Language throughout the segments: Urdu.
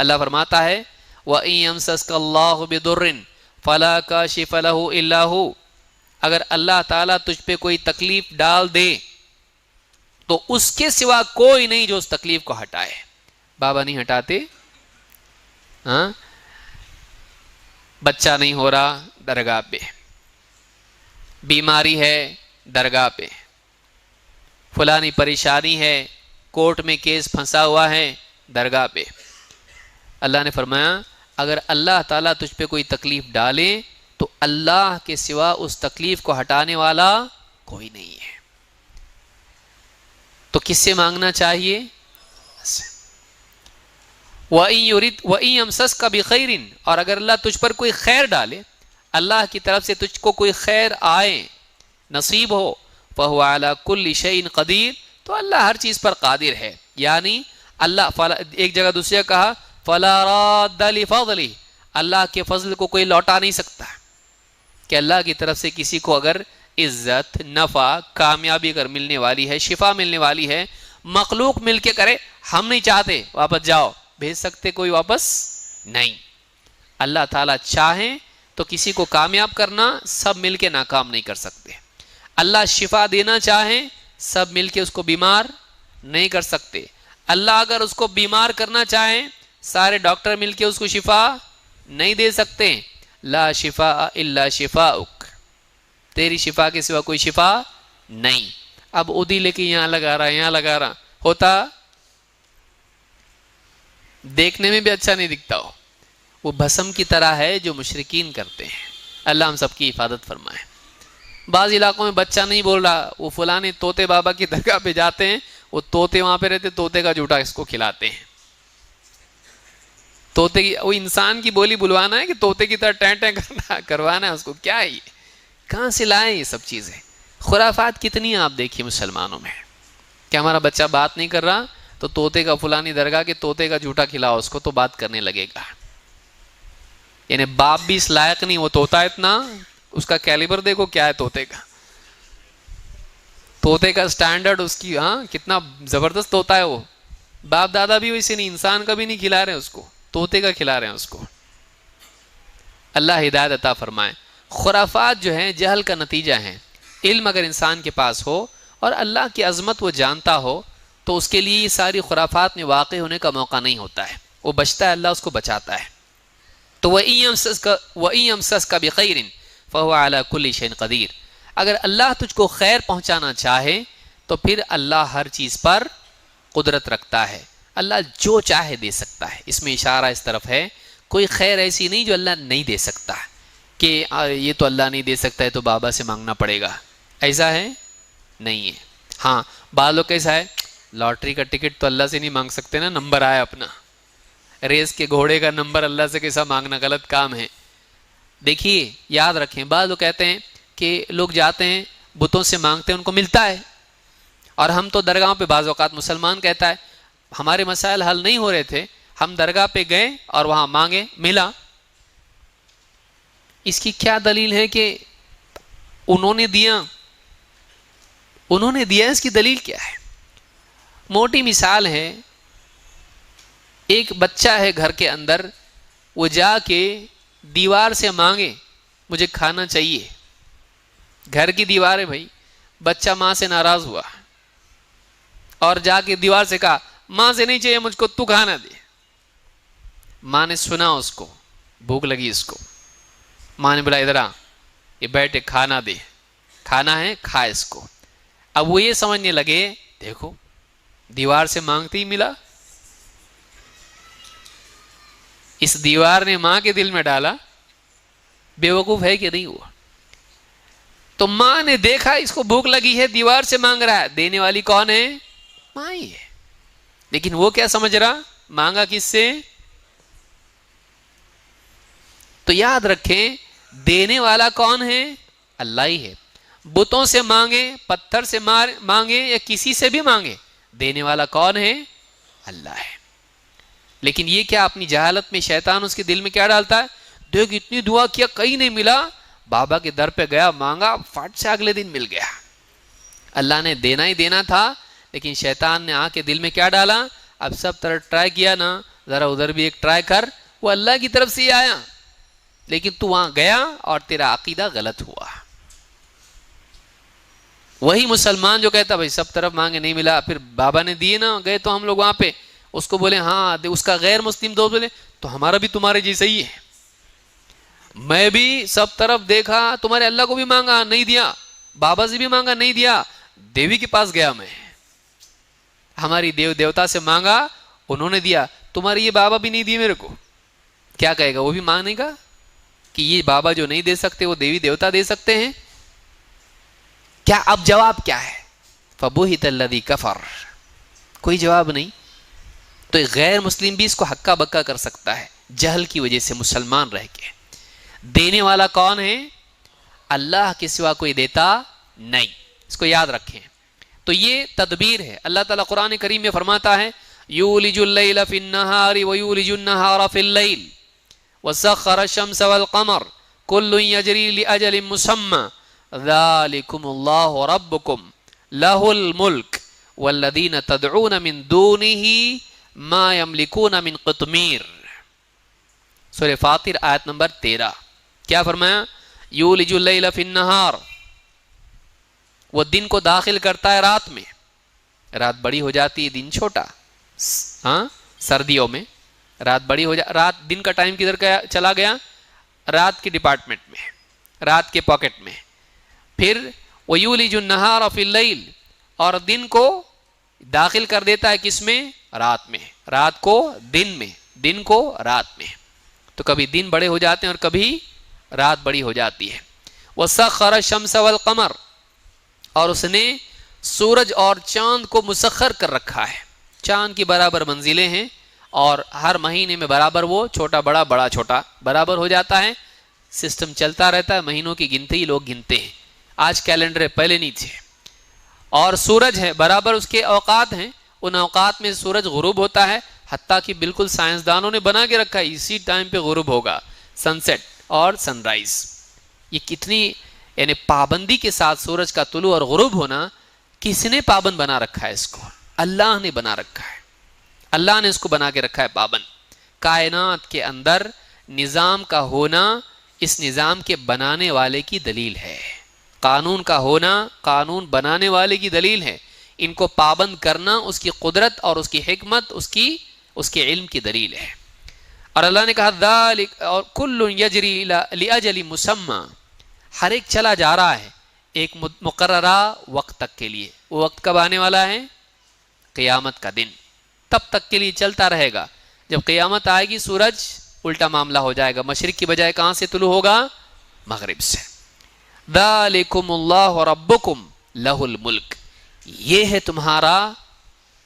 اللہ فرماتا ہے وَإِن يَمْسَسْكَ اللَّهُ بِضُرٍّ فَلَا كَاشِفَ لَهُ إِلَّا هُوَ، اگر اللہ تعالیٰ تجھ پہ کوئی تکلیف ڈال دے تو اس کے سوا کوئی نہیں جو اس تکلیف کو ہٹائے۔ بابا نہیں ہٹاتے، ہاں، بچہ نہیں ہو رہا درگاہ پہ، بیماری ہے درگاہ پہ، فلانی پریشانی ہے، کورٹ میں کیس پھنسا ہوا ہے درگاہ پہ۔ اللہ نے فرمایا اگر اللہ تعالیٰ تجھ پہ کوئی تکلیف ڈالے تو اللہ کے سوا اس تکلیف کو ہٹانے والا کوئی نہیں ہے۔ تو کس سے مانگنا چاہیے؟ وَإِن يَمْسَسْكَ بِخَيْرٍ، اور اگر اللہ تجھ پر کوئی خیر ڈالے، اللہ کی طرف سے تجھ کو کوئی خیر آئے، نصیب ہو، فَهُوَ عَلَى كُلِّ شَيْءٍ قَدِيرٌ، تو اللہ ہر چیز پر قادر ہے۔ یعنی اللہ ایک جگہ دوسری جگہ کہا فَلَا رَادَّ لِفَضْلِهِ، اللہ کے فضل کو کوئی لوٹا نہیں سکتا، کہ اللہ کی طرف سے کسی کو اگر عزت، نفع، کامیابی اگر ملنے والی ہے، شفا ملنے والی ہے، مخلوق مل کے کرے ہم نہیں چاہتے واپس جاؤ، بھیج سکتے کوئی واپس نہیں۔ اللہ تعالیٰ چاہیں تو کسی کو کامیاب کرنا سب مل کے ناکام نہیں کر سکتے، اللہ شفا دینا چاہیں سب مل کے اس کو بیمار نہیں کر سکتے، اللہ اگر اس کو بیمار کرنا چاہیں سارے ڈاکٹر مل کے اس کو شفا نہیں دے سکتے۔ لا شفاء الا شفاؤک، تیری شفا کے سوا کوئی شفا نہیں۔ اب ادی لے کے یہاں لگا رہا یہاں لگا رہا، ہوتا دیکھنے میں بھی اچھا نہیں دکھتا ہو، وہ بھسم کی طرح ہے جو مشرکین کرتے ہیں۔ اللہ ہم سب کی حفاظت فرمائے۔ بعض علاقوں میں بچہ نہیں بول رہا، وہ فلانے طوطے بابا کی درگاہ پہ جاتے ہیں، وہ طوطے وہاں پہ رہتے، طوطے کا جھوٹا اس کو کھلاتے ہیں۔ طوطے کی وہ انسان کی بولی بلوانا ہے کہ طوطے کی طرح ٹیں ٹیں کروانا ہے اس کو، کیا ہے یہ؟ کہاں سے لائیں یہ سب چیزیں؟ خرافات کتنی ہیں آپ دیکھیے مسلمانوں میں، کہ ہمارا بچہ بات نہیں کر رہا تو طوطے کا فلانی درگاہ کے طوطے کا جھوٹا کھلاؤ اس کو تو بات کرنے لگے گا۔ یعنی باپ بھی اس لائق نہیں، وہ طوطا اتنا، اس کا کیلیبر دیکھو کیا ہے طوطے کا، طوطے کا سٹینڈرڈ اس کی، ہاں کتنا زبردست طوطا ہے وہ، باپ دادا بھی ویسے نہیں، انسان کا بھی نہیں کھلا رہے اس کو، طوطے کا کھلا رہے ہیں اس کو۔ اللہ ہدایت عطا فرمائے۔ خرافات جو ہیں جہل کا نتیجہ ہیں۔ علم اگر انسان کے پاس ہو اور اللہ کی عظمت وہ جانتا ہو تو اس کے لیے یہ ساری خرافات میں واقع ہونے کا موقع نہیں ہوتا ہے، وہ بچتا ہے، اللہ اس کو بچاتا ہے۔ تو وَإِن يَمْسَسْكَ بِخَيْرٍ فَهُوَ عَلَى كُلِّ شَيْءٍ قَدِيرٌ، اگر اللہ تجھ کو خیر پہنچانا چاہے تو پھر اللہ ہر چیز پر قدرت رکھتا ہے، اللہ جو چاہے دے سکتا ہے۔ اس میں اشارہ اس طرف ہے کوئی خیر ایسی نہیں جو اللہ نہیں دے سکتا، کہ یہ تو اللہ نہیں دے سکتا ہے تو بابا سے مانگنا پڑے گا، ایسا ہے نہیں ہے۔ ہاں بعض لوگ کیسا ہے، لاٹری کا ٹکٹ تو اللہ سے نہیں مانگ سکتے نا، نمبر آیا اپنا، ریس کے گھوڑے کا نمبر اللہ سے کیسا مانگنا، غلط کام ہے۔ دیکھیے یاد رکھیں، بعض لوگ کہتے ہیں کہ لوگ جاتے ہیں بتوں سے مانگتے ہیں ان کو ملتا ہے، اور ہم تو درگاہوں پہ بعض اوقات مسلمان کہتا ہے ہمارے مسائل حل نہیں ہو رہے تھے، ہم درگاہ پہ گئے اور وہاں مانگے ملا۔ اس کی کیا دلیل ہے کہ انہوں نے دیا، اس کی دلیل کیا ہے؟ موٹی مثال ہے، ایک بچہ ہے گھر کے اندر، وہ جا کے دیوار سے مانگے مجھے کھانا چاہیے، گھر کی دیوار ہے بھائی، بچہ ماں سے ناراض ہوا اور جا کے دیوار سے کہا ماں سے نہیں چاہیے مجھ کو، تو کھانا دے۔ ماں نے سنا، اس کو بھوک لگی، اس کو ماں نے بولا ادھر آ، یہ بیٹھے کھانا دے، کھانا ہے کھا اس کو۔ اب وہ یہ سمجھنے لگے دیکھو دیوار سے مانگتے ہی ملا، اس دیوار نے ماں کے دل میں ڈالا، بے وقوف ہے کہ نہیں ہوا؟ تو ماں نے دیکھا اس کو بھوک لگی ہے، دیوار سے مانگ رہا ہے، دینے والی کون ہے؟ ماں ہی ہے۔ لیکن وہ کیا سمجھ رہا، مانگا کس سے؟ تو یاد رکھیں دینے والا کون ہے؟ اللہ ہی ہے۔ بتوں سے مانگے، پتھر سے مانگے یا کسی سے بھی مانگے، دینے والا کون ہے؟ اللہ ہے۔ لیکن یہ کیا اپنی جہالت میں شیطان اس کے دل میں کیا ڈالتا ہے، دیکھ اتنی دعا کیا کہیں نہیں ملا، بابا کے در پہ گیا مانگا، فٹ سے اگلے دن مل گیا۔ اللہ نے دینا ہی دینا تھا، لیکن شیطان نے آ کے دل میں کیا ڈالا، اب سب طرح ٹرائی کیا نا ذرا ادھر بھی ایک ٹرائی کر، وہ اللہ کی طرف سے ہی آیا، لیکن تو وہاں گیا اور تیرا عقیدہ غلط ہوا۔ وہی مسلمان جو کہتا بھائی سب طرف مانگے نہیں ملا، پھر بابا نے دیے نا، گئے تو ہم لوگ وہاں پہ، اس کو بولے ہاں، اس کا غیر مسلم دوست بولے تو ہمارا بھی تمہارے جیسا ہی ہے، میں بھی سب طرف دیکھا، تمہارے اللہ کو بھی مانگا نہیں دیا، بابا سے بھی مانگا نہیں دیا، دیوی کے پاس گیا میں، ہماری دیوتا سے مانگا انہوں نے دیا، تمہارے یہ بابا بھی نہیں دیے میرے کو، کیا کہے گا؟ وہ بھی مانگنے گا کہ یہ بابا جو نہیں دے سکتے وہ دیوی دیوتا دے سکتے ہیں؟ کیا اب جواب کیا ہے؟ فَبُهِتَ الَّذِي كَفَرَ، کوئی جواب نہیں۔ تو ایک غیر مسلم بھی اس کو ہکا بکا کر سکتا ہے جہل کی وجہ سے، مسلمان رہ کے۔ دینے والا کون ہے؟ اللہ کے سوا کوئی دیتا نہیں، اس کو یاد رکھیں۔ تو یہ تدبیر ہے۔ اللہ تعالیٰ قرآن کریم میں فرماتا ہے یولج اللیل فی النہار ویولج النہار فی اللیل وسخر الشمس والقمر کل یجری لأجل مسمى ذالکم اللہ ربکم لہ الملک والذین تدعون من دونہ ما یملکون من قطمیر۔ سورہ فاطر آیت نمبر 13۔ کیا فرمایا؟ یولج اللیل فی النہار، وہ دن کو داخل کرتا ہے رات میں، رات بڑی ہو جاتی ہے دن چھوٹا، ہاں سردیوں میں رات بڑی ہو رات دن کا ٹائم کدھر چلا گیا؟ رات کے ڈپارٹمنٹ میں، رات کے پاکٹ میں۔ پھر وَيُولِجُ النَّهَارَ فِي اللَّيْلِ، اور دن کو داخل کر دیتا ہے کس میں؟ رات میں، رات کو دن میں، دن کو رات میں۔ تو کبھی دن بڑے ہو جاتے ہیں اور کبھی رات بڑی ہو جاتی ہے۔ وَسَخَّرَ الشَّمْسَ وَالْقَمَرَ، اور اس نے سورج اور چاند کو مسخر کر رکھا ہے، چاند کی برابر منزلیں ہیں، اور ہر مہینے میں برابر وہ چھوٹا بڑا بڑا چھوٹا برابر ہو جاتا ہے، سسٹم چلتا رہتا ہے، مہینوں کی گنتی لوگ گنتے ہیں، آج کیلنڈر ہے پہلے نہیں تھے۔ اور سورج ہے برابر، اس کے اوقات ہیں، ان اوقات میں سورج غروب ہوتا ہے، حتیٰ کہ بالکل سائنسدانوں نے بنا کے رکھا ہے اسی ٹائم پہ غروب ہوگا، سن سیٹ اور سن رائز۔ یہ کتنی یعنی پابندی کے ساتھ سورج کا طلوع اور غروب ہونا، کس نے پابند بنا رکھا ہے اس کو؟ اللہ نے بنا رکھا ہے، اللہ نے اس کو بنا کے رکھا ہے پابند۔ کائنات کے اندر نظام کا ہونا اس نظام کے بنانے والے کی دلیل ہے، قانون کا ہونا قانون بنانے والے کی دلیل ہے، ان کو پابند کرنا اس کی قدرت اور اس کی حکمت، اس کے علم کی دلیل ہے۔ اور اللہ نے کہا ذالک، اور کل یجری لاجل مسمى، ہر ایک چلا جا رہا ہے ایک مقررہ وقت تک کے لیے۔ وہ وقت کب آنے والا ہے؟ قیامت کا دن، تب تک کے لیے چلتا رہے گا۔ جب قیامت آئے گی سورج الٹا معاملہ ہو جائے گا، مشرق کی بجائے کہاں سے طلوع ہوگا؟ مغرب سے۔ ذالکم اللہ ربکم لہ الملک، یہ ہے تمہارا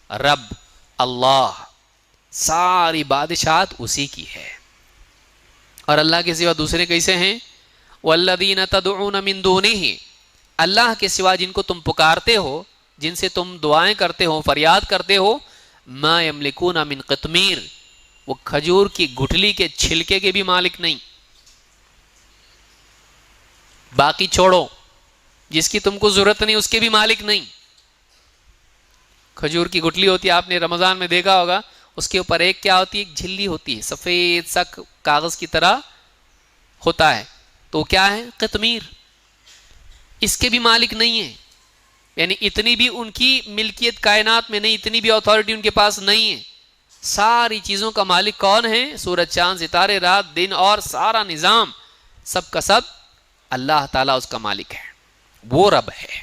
رب اللہ، ساری بادشاہت اسی کی ہے۔ اور اللہ کے سوا دوسرے کیسے ہیں؟ والذین تدعون من دونہ، اللہ کے سوا جن کو تم پکارتے ہو، جن سے تم دعائیں کرتے ہو، فریاد کرتے ہو، ما یملکون من قطمیر، وہ کھجور کی گٹھلی کے چھلکے کے بھی مالک نہیں۔ باقی چھوڑو، جس کی تم کو ضرورت نہیں اس کے بھی مالک نہیں۔ کھجور کی گٹھلی ہوتی ہے، آپ نے رمضان میں دیکھا ہوگا، اس کے اوپر ایک کیا ہوتی ہے؟ ایک جھلی ہوتی ہے، سفید سا کاغذ کی طرح ہوتا ہے، تو کیا ہے؟ قطمیر۔ اس کے بھی مالک نہیں ہے، یعنی اتنی بھی ان کی ملکیت کائنات میں نہیں، اتنی بھی اتھارٹی ان کے پاس نہیں ہے۔ ساری چیزوں کا مالک کون ہے؟ سورج چاند ستارے رات دن اور سارا نظام، سب کا سب اللہ تعالیٰ اس کا مالک ہے۔ وہ رب ہے،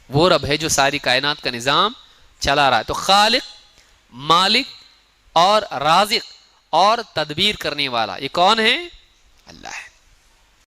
وہ رب ہے جو ساری کائنات کا نظام چلا رہا ہے۔ تو خالق، مالک اور رازق اور تدبیر کرنے والا، یہ کون ہے؟ اللہ ہے۔